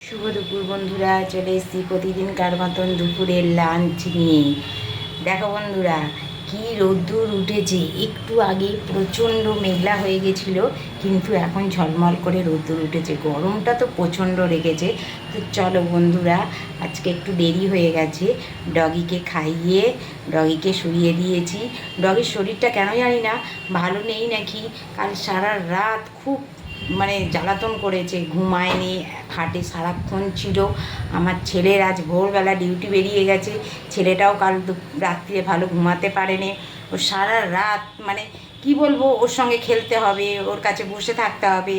শুভ দুপুর বন্ধুরা, চলে এসেছি প্রতিদিনকার মতন দুপুরের লাঞ্চ নিয়ে। দেখো বন্ধুরা, কি রোদ্দুর উঠেছে। একটু আগে প্রচণ্ড মেঘলা হয়ে গেছিলো, কিন্তু এখন ঝলমল করে রোদ্দুর উঠেছে। গরমটা তো প্রচণ্ড রেখেছে। তো চলো বন্ধুরা, আজকে একটু দেরি হয়ে গেছে। ডগিকে খাইয়ে ডগিকে শুইয়ে দিয়েছি। ডগির শরীরটা কেন জানি না ভালো নেই নাকি। কাল সারা রাত খুব জ্বালাতন করেছে, ঘুমায়নি, খাটে সারাক্ষণ ছিল। আমার ছেলের আজ ভোরবেলা ডিউটি বেরিয়ে গেছে, ছেলেটাও কাল রাত্রিরে ভালো ঘুমাতে পারেনি। ও সারা রাত কি বলবো, ওর সঙ্গে খেলতে হবে, ওর কাছে বসে থাকতে হবে,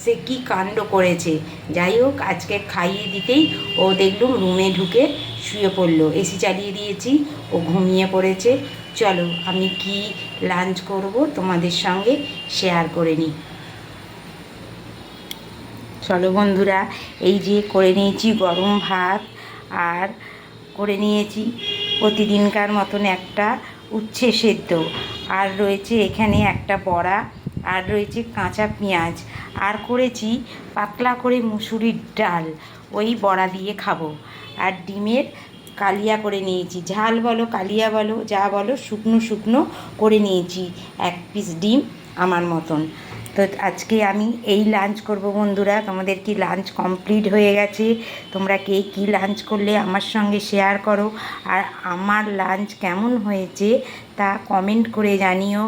সে কি কাণ্ড করেছে। যাই হোক, আজকে খাইয়ে দিতেই ও দেখলুম রুমে ঢুকে শুয়ে পড়লো। এসি চালিয়ে দিয়েছি, ও ঘুমিয়ে পড়েছে। চলো আমি কি লাঞ্চ করব তোমাদের সঙ্গে শেয়ার করে নিই। চলো বন্ধুরা, এই যে করে নিয়েছি গরম ভাত, আর করে নিয়েছি প্রতিদিনকার মতন একটা উচ্ছে সেদ্ধ, আর রয়েছে এখানে একটা বড়া, আর রয়েছে কাঁচা পেঁয়াজ, আর করেছি পাতলা করে মুসুরির ডাল, ওই বড়া দিয়ে খাবো। আর ডিমের কালিয়া করে নিয়েছি, ঝাল বলো কালিয়া বলো যা বলো, শুকনো শুকনো করে নিয়েছি 1 পিস ডিম আমার মতন। তো আজকে আমি এই লাঞ্চ করব বন্ধুরা। তোমাদের কি লাঞ্চ কমপ্লিট হয়ে গেছে? তোমরা কে কী লাঞ্চ করলে আমার সঙ্গে শেয়ার করো, আর আমার লাঞ্চ কেমন হয়েছে তা কমেন্ট করে জানিও।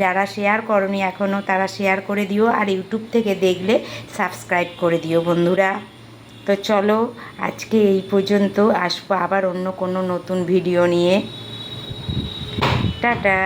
যারা শেয়ার করনি এখনও, তারা শেয়ার করে দিও, আর ইউটিউব থেকে দেখলে সাবস্ক্রাইব করে দিও বন্ধুরা। তো চলো, আজকে এই পর্যন্ত। আসবো আবার অন্য কোনো নতুন ভিডিও নিয়ে। টাটা।